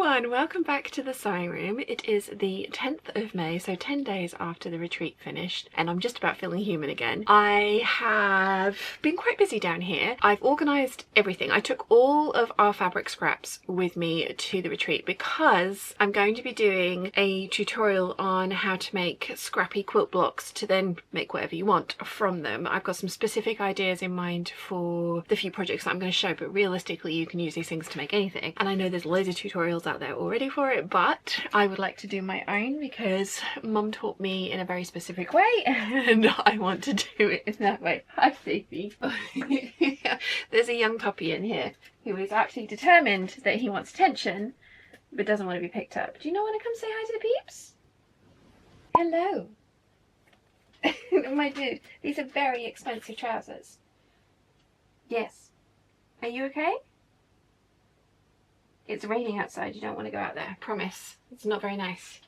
everyone, welcome back to the sewing room. It is the 10th of May, so 10 days after the retreat finished, and I'm just about feeling human again. I have been quite busy down here. I've organised everything. I took all of our fabric scraps with me to the retreat because I'm going to be doing a tutorial on how to make scrappy quilt blocks to then make whatever you want from them. I've got some specific ideas in mind for the few projects that I'm going to show, but realistically you can use these things to make anything. And I know there's loads of tutorials out there already for it, but I would like to do my own because Mum taught me in a very specific way and I want to do it in that way. Hi baby. There's a young puppy in here who is actually determined that he wants attention but doesn't want to be picked up. Do you not want to come say hi to the peeps? Hello. My dude, these are very expensive trousers. Yes. Are you okay? It's raining outside, you don't want to go out there, I promise. It's not very nice.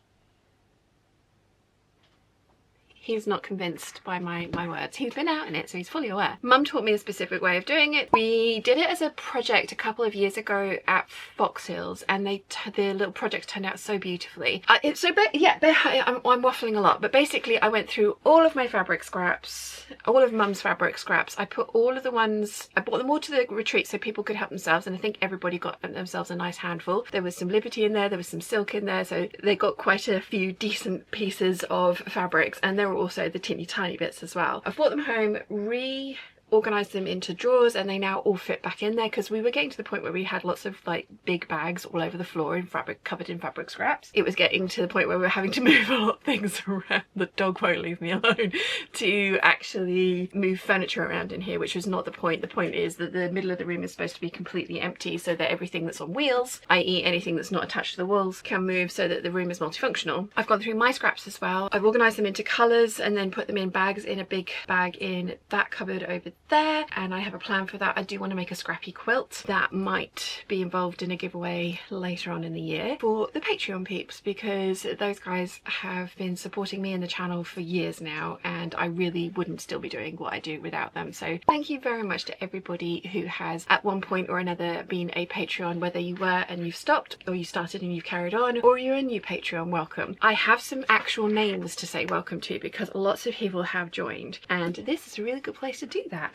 He's not convinced by my words. He's been out in it, so he's fully aware. Mum taught me a specific way of doing it. We did it as a project a couple of years ago at Fox Hills, and the little project turned out so beautifully. I'm waffling a lot, but basically I went through all of my fabric scraps, all of Mum's fabric scraps. I put all of the ones, I brought them all to the retreat so people could help themselves, and I think everybody got themselves a nice handful. There was some Liberty in there was some silk in there, so they got quite a few decent pieces of fabrics, and there were also the teeny tiny bits as well. I brought them home, reorganised them into drawers, and they now all fit back in there because we were getting to the point where we had lots of like big bags all over the floor in fabric, covered in fabric scraps. It was getting to the point where we were having to move a lot of things around. The dog won't leave me alone to actually move furniture around in here, which was not the point. The point is that the middle of the room is supposed to be completely empty so that everything that's on wheels, i.e. anything that's not attached to the walls, can move so that the room is multifunctional. I've gone through my scraps as well. I've organised them into colours and then put them in bags, in a big bag in that cupboard over there, and I have a plan for that. I do want to make a scrappy quilt that might be involved in a giveaway later on in the year for the Patreon peeps, because those guys have been supporting me in the channel for years now and I really wouldn't still be doing what I do without them. So thank you very much to everybody who has at one point or another been a Patreon, whether you were and you've stopped, or you started and you've carried on, or you're a new Patreon. Welcome. I have some actual names to say welcome to because lots of people have joined, and this is a really good place to do that.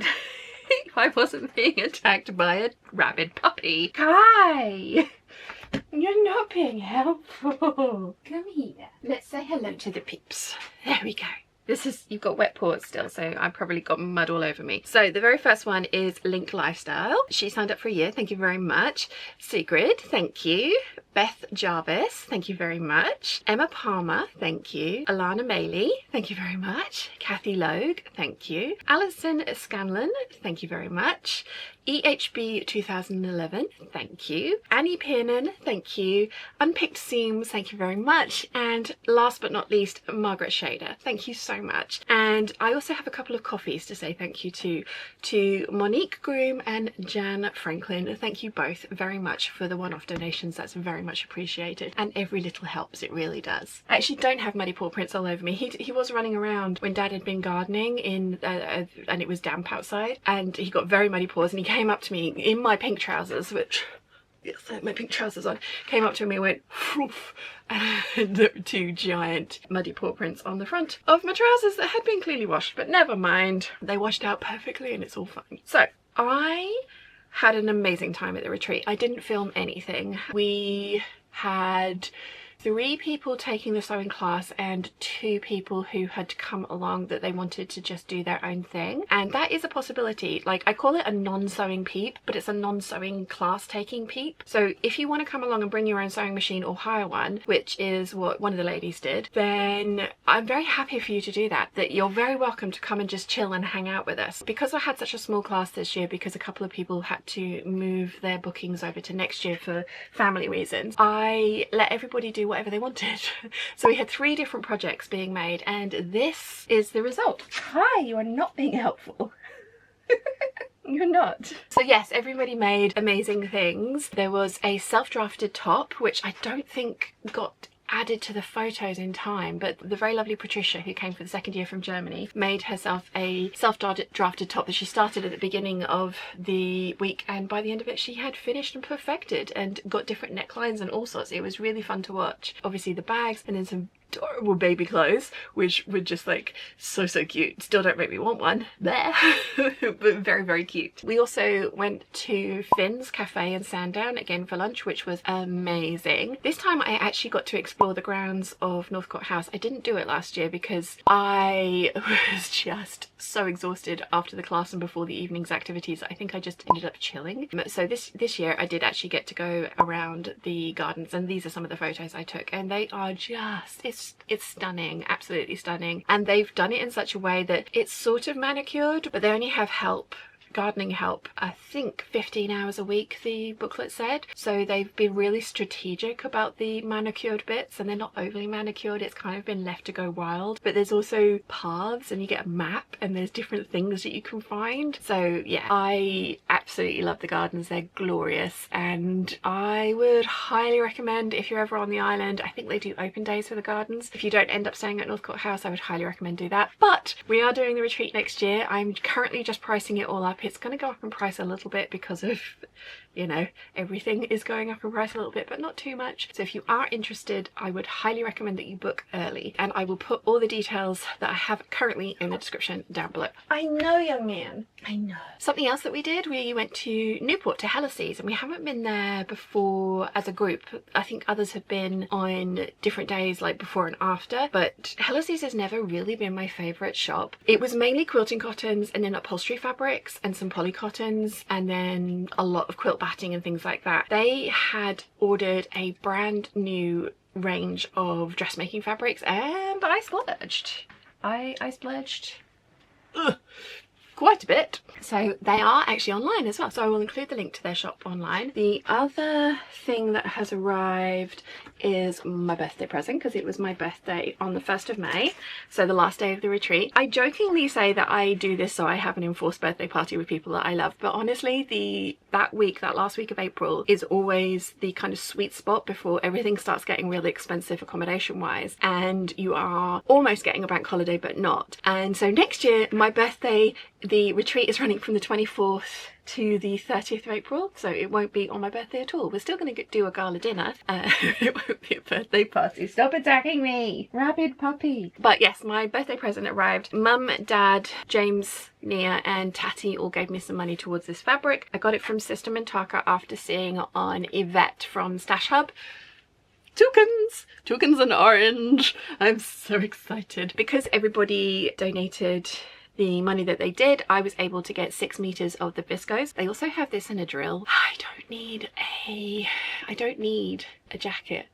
I wasn't being attacked by a rabid puppy. Kai! You're not being helpful. Come here. Let's say hello to the peeps. There we go. This is, you've got wet paws still, so I've probably got mud all over me. So the very first one is Link Lifestyle. She signed up for a year, thank you very much. Sigrid, thank you. Beth Jarvis, thank you very much. Emma Palmer, thank you. Alana Maley, thank you very much. Kathy Logue, thank you. Alison Scanlon, thank you very much. EHB 2011, thank you. Annie Piernan, thank you. Unpicked Seams, thank you very much. And last but not least, Margaret Shader, thank you so much. And I also have a couple of coffees to say thank you to Monique Groom and Jan Franklin. Thank you both very much for the one-off donations. That's very much appreciated, and every little helps, it really does. I actually don't have muddy paw prints all over me. He was running around when Dad had been gardening in and it was damp outside, and he got very muddy paws, and he came up to me in my pink trousers, which, yes, I had my pink trousers on, came up to me and went froof, and there were two giant muddy paw prints on the front of my trousers that had been clearly washed, but never mind, they washed out perfectly and it's all fine. So I had an amazing time at the retreat. I didn't film anything. We had 3 people taking the sewing class and 2 people who had come along that they wanted to just do their own thing, and that is a possibility. Like, I call it a non-sewing peep, but it's a non-sewing class taking peep. So if you want to come along and bring your own sewing machine or hire one, which is what one of the ladies did, then I'm very happy for you to do that. That you're very welcome to come and just chill and hang out with us. Because I had such a small class this year, because a couple of people had to move their bookings over to next year for family reasons, I let everybody do whatever they wanted. So we had 3 different projects being made, and this is the result. Hi, you are not being helpful. You're not. So yes, everybody made amazing things. There was a self-drafted top, which I don't think got added to the photos in time, but the very lovely Patricia, who came for the second year from Germany, made herself a self-drafted top that she started at the beginning of the week, and by the end of it she had finished and perfected and got different necklines and all sorts. It was really fun to watch. Obviously the bags, and then some adorable baby clothes, which were just like so cute. Still don't make me want one there, but very cute. We also went to Finn's Cafe in Sandown again for lunch, which was amazing. This time I actually got to explore the grounds of Northcourt House. I didn't do it last year because I was just so exhausted after the class and before the evening's activities. I think I just ended up chilling. So this year I did actually get to go around the gardens, and these are some of the photos I took, and they are just, it's stunning, absolutely stunning. And they've done it in such a way that it's sort of manicured, but they only have gardening help, I think 15 hours a week, the booklet said. So they've been really strategic about the manicured bits, and they're not overly manicured. It's kind of been left to go wild. But there's also paths, and you get a map, and there's different things that you can find. So yeah, I absolutely love the gardens. They're glorious, and I would highly recommend, if you're ever on the island, I think they do open days for the gardens. If you don't end up staying at Northcourt House, I would highly recommend do that. But we are doing the retreat next year. I'm currently just pricing it all up. It's going to go up in price a little bit because of, you know, everything is going up in price a little bit, but not too much. So if you are interested, I would highly recommend that you book early, and I will put all the details that I have currently in the description down below. I know, young man, I know. Something else that we did, we went to Newport, to Hellas's, and we haven't been there before as a group. I think others have been on different days, like before and after, but Hellas's has never really been my favourite shop. It was mainly quilting cottons and then upholstery fabrics and some poly cottons, and then a lot of quilt batting and things like that. They had ordered a brand new range of dressmaking fabrics, and I splurged. I splurged quite a bit. So they are actually online as well, so I will include the link to their shop online. The other thing that has arrived is my birthday present, because it was my birthday on the 1st of May, so the last day of the retreat. I jokingly say that I do this so I have an enforced birthday party with people that I love, but honestly that last week of April is always the kind of sweet spot before everything starts getting really expensive accommodation wise, and you are almost getting a bank holiday but not. And so next year, my birthday, the retreat is running from the 24th to the 30th of April, so it won't be on my birthday at all. We're still going to do a gala dinner. It won't be a birthday party. Stop attacking me, rabid puppy. But yes, my birthday present arrived. Mum, Dad, James, Nia and Tatty all gave me some money towards this fabric. I got it from Sister Mintaka after seeing on Yvette from Stash Hub. Toucans and orange. I'm so excited. Because everybody donated the money that they did, I was able to get 6 meters of the viscose. They also have this in a drill. I don't need a jacket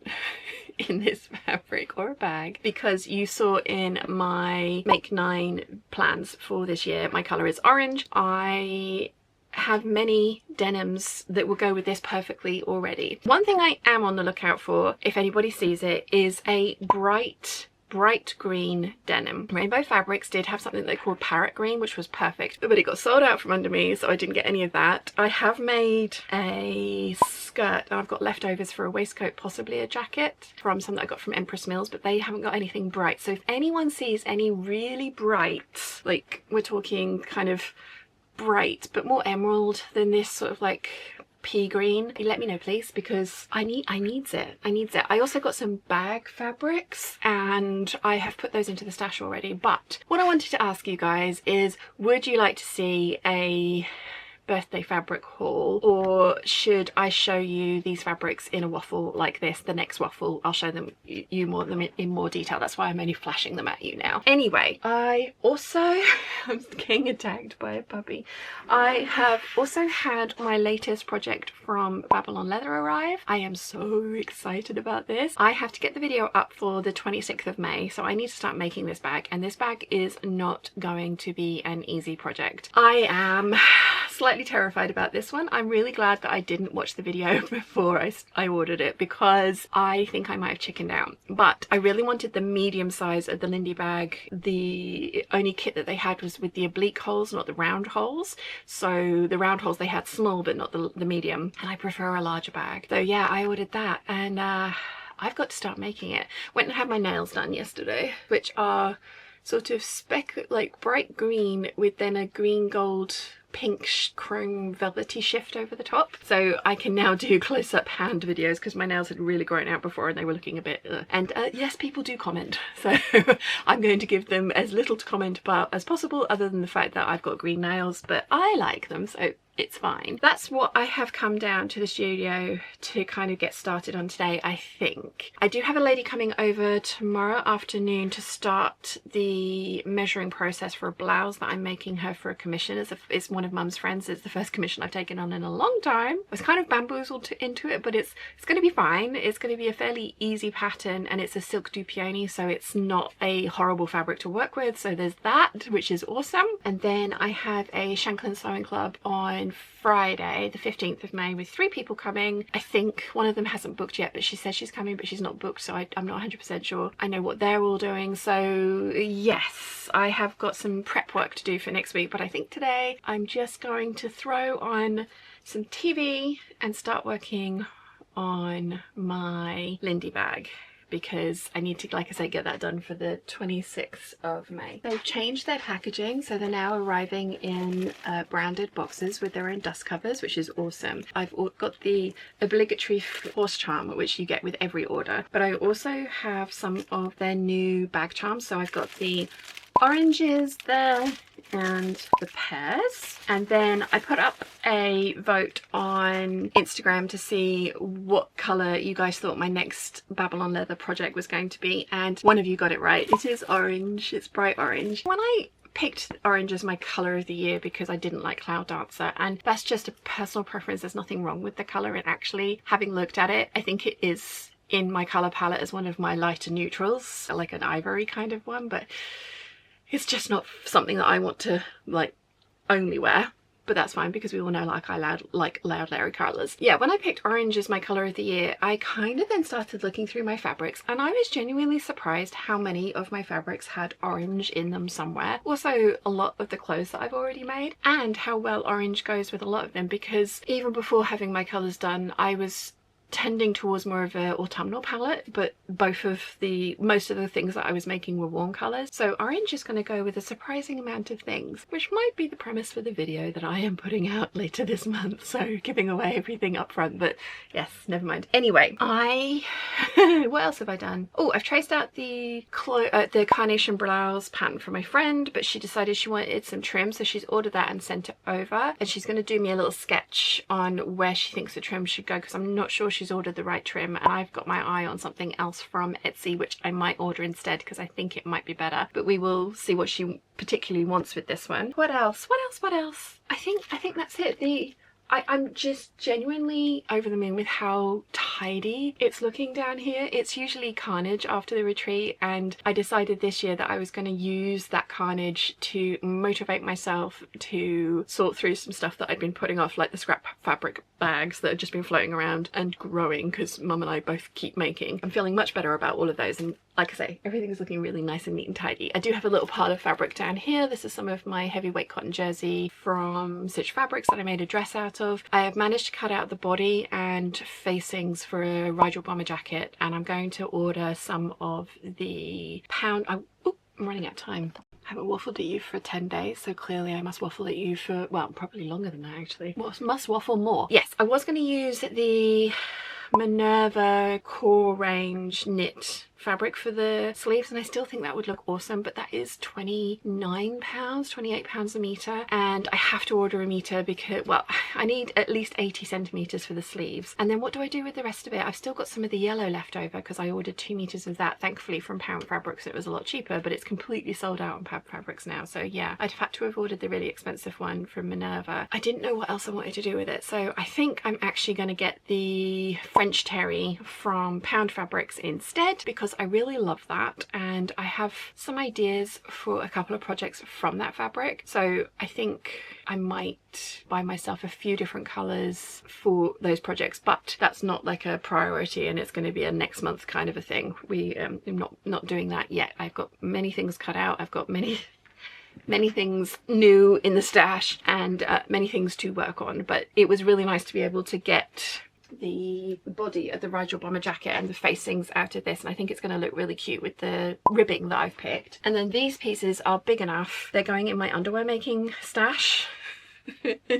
in this fabric or a bag, because you saw in my Make 9 plans for this year, my color is orange. I have many denims that will go with this perfectly already. One thing I am on the lookout for, if anybody sees it, is a bright green denim. Rainbow Fabrics did have something they called parrot green, which was perfect, but it got sold out from under me, so I didn't get any of that. I have made a skirt, and I've got leftovers for a waistcoat, possibly a jacket, from some that I got from Empress Mills, but they haven't got anything bright. So if anyone sees any really bright, like we're talking kind of bright but more emerald than this sort of like pea green, let me know please, because I needs it. I also got some bag fabrics and I have put those into the stash already. But what I wanted to ask you guys is, would you like to see a birthday fabric haul, or should I show you these fabrics in a waffle like this? The next waffle I'll show them you in more detail. That's why I'm only flashing them at you now. Anyway, I also I'm getting attacked by a puppy. I have also had my latest project from Babylon Leather arrive. I am so excited about this. I have to get the video up for the 26th of May, so I need to start making this bag, and this bag is not going to be an easy project. I am slightly terrified about this one. I'm really glad that I didn't watch the video before I ordered it, because I think I might have chickened out. But I really wanted the medium size of the Lindy bag. The only kit that they had was with the oblique holes, not the round holes. So the round holes they had small, but not the medium, and I prefer a larger bag. So yeah, I ordered that, and I've got to start making it. Went and had my nails done yesterday, which are sort of like bright green with then a green gold pink chrome velvety shift over the top, so I can now do close-up hand videos because my nails had really grown out before and they were looking a bit and yes, people do comment, so I'm going to give them as little to comment about as possible, other than the fact that I've got green nails, but I like them, so it's fine. That's what I have come down to the studio to kind of get started on today. I think I do have a lady coming over tomorrow afternoon to start the measuring process for a blouse that I'm making her for a commission. It's one of Mum's friends. It's the first commission I've taken on in a long time. I was kind of bamboozled into it, but it's going to be fine. It's going to be a fairly easy pattern, and it's a silk du peony, so it's not a horrible fabric to work with, so there's that, which is awesome. And then I have a Shanklin Sewing Club on Friday the 15th of May with 3 people coming. I think one of them hasn't booked yet, but she says she's coming, but she's not booked, so I'm not 100% sure I know what they're all doing. So yes, I have got some prep work to do for next week, but I think today I'm just going to throw on some TV and start working on my Lindy bag, because I need to, like I say, get that done for the 26th of May. They've changed their packaging, so they're now arriving in branded boxes with their own dust covers, which is awesome. I've got the obligatory horse charm, which you get with every order, but I also have some of their new bag charms. So I've got the oranges there and the pears, and then I put up a vote on Instagram to see what colour you guys thought my next Babylon leather project was going to be, and one of you got it right. It is orange. It's bright orange. When I picked orange as my colour of the year because I didn't like Cloud Dancer, and that's just a personal preference. There's nothing wrong with the colour, and actually having looked at it, I think it is in my colour palette as one of my lighter neutrals, like an ivory kind of one, but it's just not something that I want to like only wear. But that's fine, because we all know like I like loud airy colours. Yeah, when I picked orange as my colour of the year, I kind of then started looking through my fabrics, and I was genuinely surprised how many of my fabrics had orange in them somewhere. Also a lot of the clothes that I've already made, and how well orange goes with a lot of them, because even before having my colours done, I was tending towards more of a autumnal palette, but most of the things that I was making were warm colours, so orange is going to go with a surprising amount of things, which might be the premise for the video that I am putting out later this month, so giving away everything up front, but yes, never mind. Anyway, what else have I done? Oh, I've traced out the carnation blouse pattern for my friend, but she decided she wanted some trim, so she's ordered that and sent it over, and she's going to do me a little sketch on where she thinks the trim should go, because I'm not sure she's ordered the right trim, and I've got my eye on something else from Etsy which I might order instead, because I think it might be better, but we will see what she particularly wants with this one. What else? I think that's it. I'm just genuinely over the moon with how tidy it's looking down here. It's usually carnage after the retreat, and I decided this year that I was going to use that carnage to motivate myself to sort through some stuff that I'd been putting off, like the scrap fabric bags that have just been floating around and growing because Mum and I both keep making. I'm feeling much better about all of those, and like I say, everything's looking really nice and neat and tidy. I do have a little pile of fabric down here. This is some of my heavyweight cotton jersey from Stitch Fabrics that I made a dress out of. I have managed to cut out the body and facings for a Rigel bomber jacket, and I'm going to order some of the pound... I'm running out of time. I haven't waffled at you for 10 days, so clearly I must waffle at you for, well, probably longer than that actually. Must waffle more. Yes, I was going to use the Minerva Core Range knit fabric for the sleeves, and I still think that would look awesome, but that is £29, £28 a metre, and I have to order a metre because, well, I need at least 80 centimetres for the sleeves. And then what do I do with the rest of it? I've still got some of the yellow left over because I ordered 2 metres of that, thankfully from Pound Fabrics. It was a lot cheaper, but it's completely sold out on Pound Fabrics now, so yeah, I'd had to have ordered the really expensive one from Minerva. I didn't know what else I wanted to do with it, so I think I'm actually going to get the French Terry from Pound Fabrics instead, because I really love that, and I have some ideas for a couple of projects from that fabric, so I think I might buy myself a few different colours for those projects, but that's not like a priority, and it's going to be a next month kind of a thing. I'm not doing that yet. I've got many things cut out. I've got many things new in the stash, and many things to work on, but it was really nice to be able to get the body of the Rigel bomber jacket and the facings out of this, and I think it's going to look really cute with the ribbing that I've picked. And then these pieces are big enough, they're going in my underwear making stash.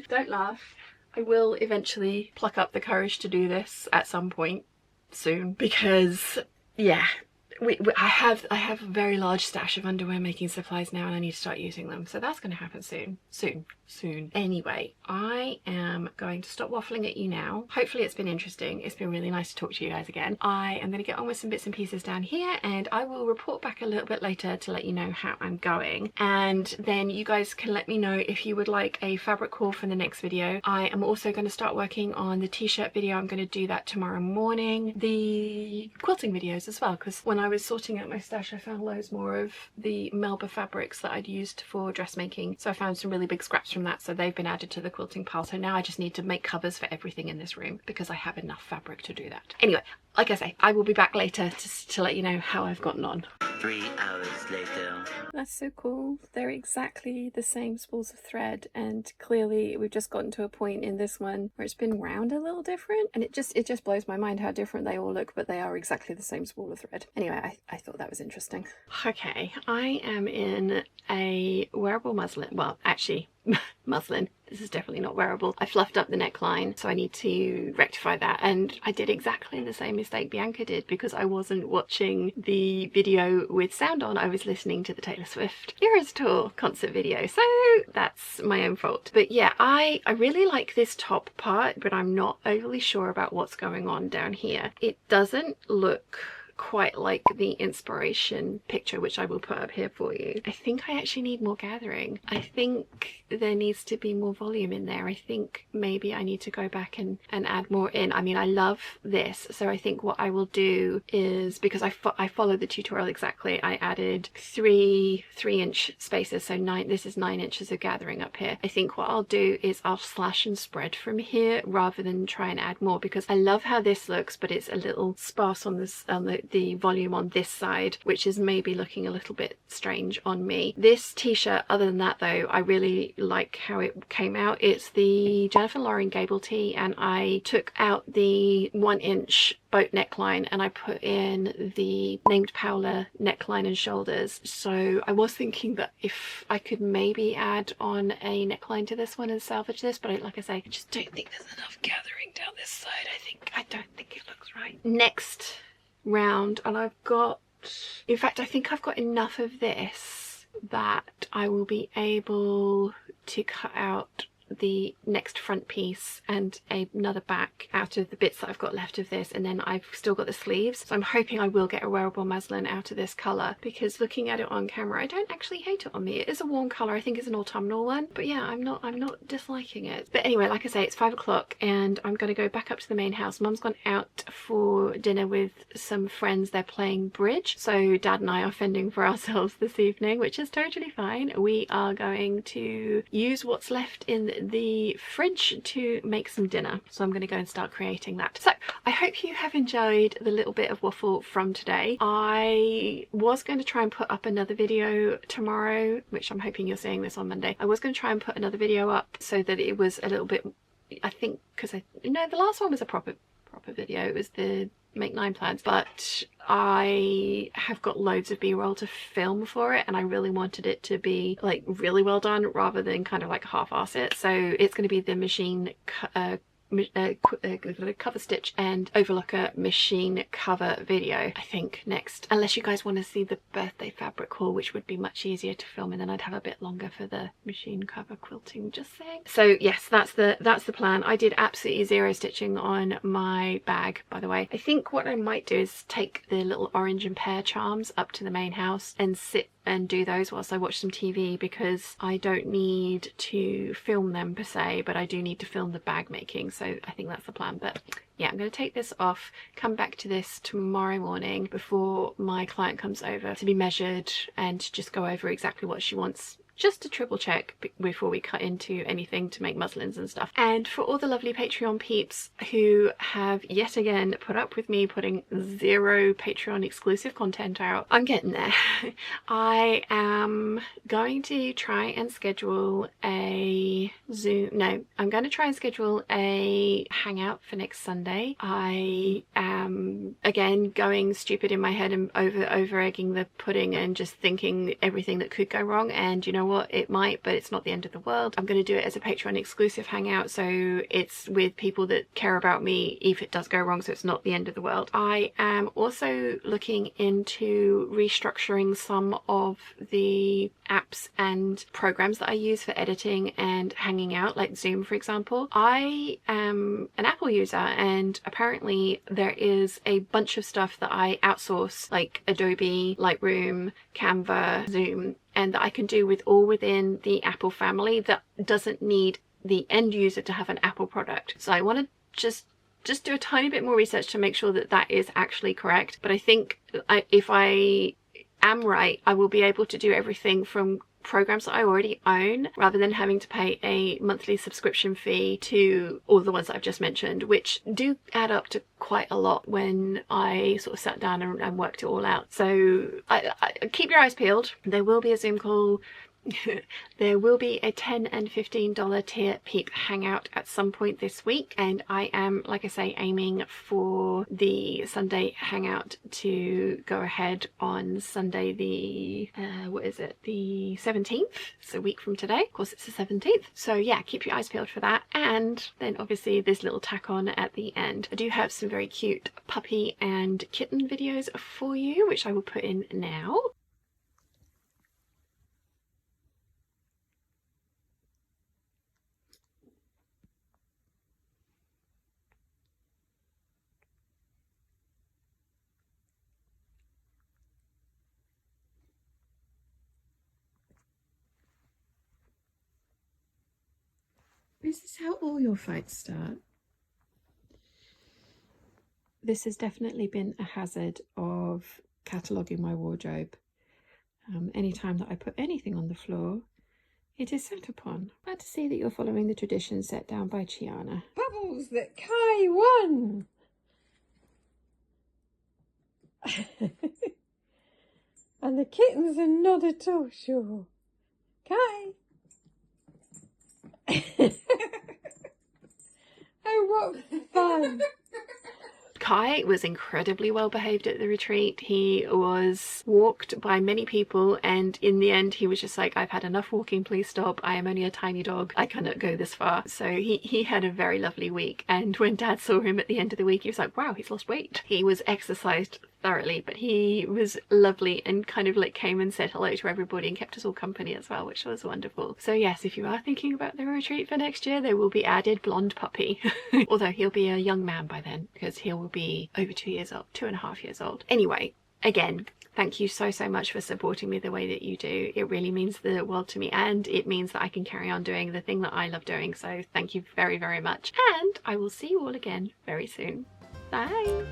Don't laugh. I will eventually pluck up the courage to do this at some point soon, because yeah, I have a very large stash of underwear making supplies now, and I need to start using them, so that's going to happen soon. Anyway, I am going to stop waffling at you now. Hopefully it's been interesting. It's been really nice to talk to you guys again. I am going to get on with some bits and pieces down here, and I will report back a little bit later to let you know how I'm going, and then you guys can let me know if you would like a fabric haul for the next video. I am also going to start working on the t-shirt video. I'm going to do that tomorrow morning. The quilting videos as well, because when I was sorting out my stash I found loads more of the Melba fabrics that I'd used for dressmaking, so I found some really big scraps from that, so they've been added to the quilting pile. So now I just need to make covers for everything in this room because I have enough fabric to do that. Anyway, like I say, I will be back later to let you know how I've gotten on. 3 hours later. That's so cool. They're exactly the same spools of thread, and clearly we've just gotten to a point in this one where it's been wound a little different, and it just blows my mind how different they all look, but they are exactly the same spool of thread. Anyway, I thought that was interesting. Okay, I am in a wearable muslin. Well, actually, muslin. This is definitely not wearable. I fluffed up the neckline, so I need to rectify that, and I did exactly the same mistake Bianca did because I wasn't watching the video with sound on. I was listening to the Taylor Swift Eras Tour concert video, so that's my own fault. But yeah, I really like this top part, but I'm not overly sure about what's going on down here. It doesn't look quite like the inspiration picture, which I will put up here for you. I think I actually need more gathering. I think there needs to be more volume in there. I think maybe I need to go back and add more in. I mean, I love this, so I think what I will do is, because I followed the tutorial exactly, I added 3-inch spaces, so this is 9 inches of gathering up here. I think what I'll do is I'll slash and spread from here rather than try and add more, because I love how this looks, but it's a little sparse on this, the volume on this side, which is maybe looking a little bit strange on me. This t-shirt, other than that though, I really like how it came out. It's the Jennifer Lauren Gable tee, and I took out the 1-inch boat neckline and I put in the named Paola neckline and shoulders. So I was thinking that if I could maybe add on a neckline to this one and salvage this, but like I say, I just don't think there's enough gathering down this side. I don't think it looks right. Next round, and I've got, in fact I think I've got enough of this that I will be able to cut out the next front piece and another back out of the bits that I've got left of this, and then I've still got the sleeves, so I'm hoping I will get a wearable muslin out of this colour, because looking at it on camera I don't actually hate it on me. It is a warm colour. I think it's an autumnal one, but yeah, I'm not disliking it. But anyway, like I say, it's 5 o'clock and I'm going to go back up to the main house. Mum's gone out for dinner with some friends. They're playing bridge, so Dad and I are fending for ourselves this evening, which is totally fine. We are going to use what's left in the fridge to make some dinner, so I'm going to go and start creating that. So I hope you have enjoyed the little bit of waffle from today. I was going to try and put up another video tomorrow, which I'm hoping you're seeing this on Monday. I was going to try and put another video up so that it was a little bit, I think, because no, the last one was a proper video. It was the make 9 plans, but I have got loads of b-roll to film for it and I really wanted it to be like really well done rather than kind of like half-ass it. So it's going to be the machine cover stitch and overlocker machine cover video, I think, next, unless you guys want to see the birthday fabric haul, which would be much easier to film, and then I'd have a bit longer for the machine cover quilting, just saying. So yes, that's the plan. I did absolutely zero stitching on my bag, by the way. I think what I might do is take the little orange and pear charms up to the main house and sit and do those whilst I watch some TV, because I don't need to film them per se, but I do need to film the bag making, so I think that's the plan. But yeah, I'm going to take this off, come back to this tomorrow morning before my client comes over to be measured and just go over exactly what she wants just to triple check before we cut into anything to make muslins and stuff. And for all the lovely Patreon peeps who have yet again put up with me putting 0 Patreon exclusive content out, I'm getting there. I am going to try and schedule a Zoom, no, I'm going to try and schedule a hangout for next Sunday. I am again going stupid in my head and over egging the pudding and just thinking everything that could go wrong, and you know what, it might, but it's not the end of the world. I'm going to do it as a Patreon exclusive hangout, so it's with people that care about me if it does go wrong, so it's not the end of the world. I am also looking into restructuring some of the apps and programs that I use for editing and hanging out, like Zoom for example. I am an Apple user, and apparently there is a bunch of stuff that I outsource, like Adobe, Lightroom, Canva, Zoom, and that I can do all within the Apple family that doesn't need the end user to have an Apple product. So I want to just do a tiny bit more research to make sure that that is actually correct. But I think if I am right, I will be able to do everything from programs that I already own, rather than having to pay a monthly subscription fee to all the ones that I've just mentioned, which do add up to quite a lot when I sort of sat down and worked it all out. So I keep your eyes peeled. There will be a Zoom call. There will be a $10 and $15 tier Peep hangout at some point this week, and I am, like I say, aiming for the Sunday hangout to go ahead on Sunday the the 17th. It's a week from today, of course it's the 17th. So yeah, keep your eyes peeled for that. And then obviously this little tack on at the end. I do have some very cute puppy and kitten videos for you, which I will put in now. Is this how all your fights start? This has definitely been a hazard of cataloguing my wardrobe. Anytime that I put anything on the floor, it is sat upon. Glad to see that you're following the tradition set down by Chiana. Bubbles that Kai won! And the kittens are not at all sure. Kai! Oh, what fun! Kai was incredibly well behaved at the retreat. He was walked by many people, and in the end he was just like, I've had enough walking, please stop. I am only a tiny dog, I cannot go this far. So he had a very lovely week, and when Dad saw him at the end of the week he was like, wow, he's lost weight. He was exercised thoroughly, but he was lovely and kind of like came and said hello to everybody and kept us all company as well, which was wonderful. So yes, if you are thinking about the retreat for next year, there will be added blonde puppy. Although he'll be a young man by then, because he will be over 2 years old, 2.5 years old. Anyway, again, thank you so much for supporting me the way that you do. It really means the world to me, and it means that I can carry on doing the thing that I love doing. So thank you very much, and I will see you all again very soon. Bye.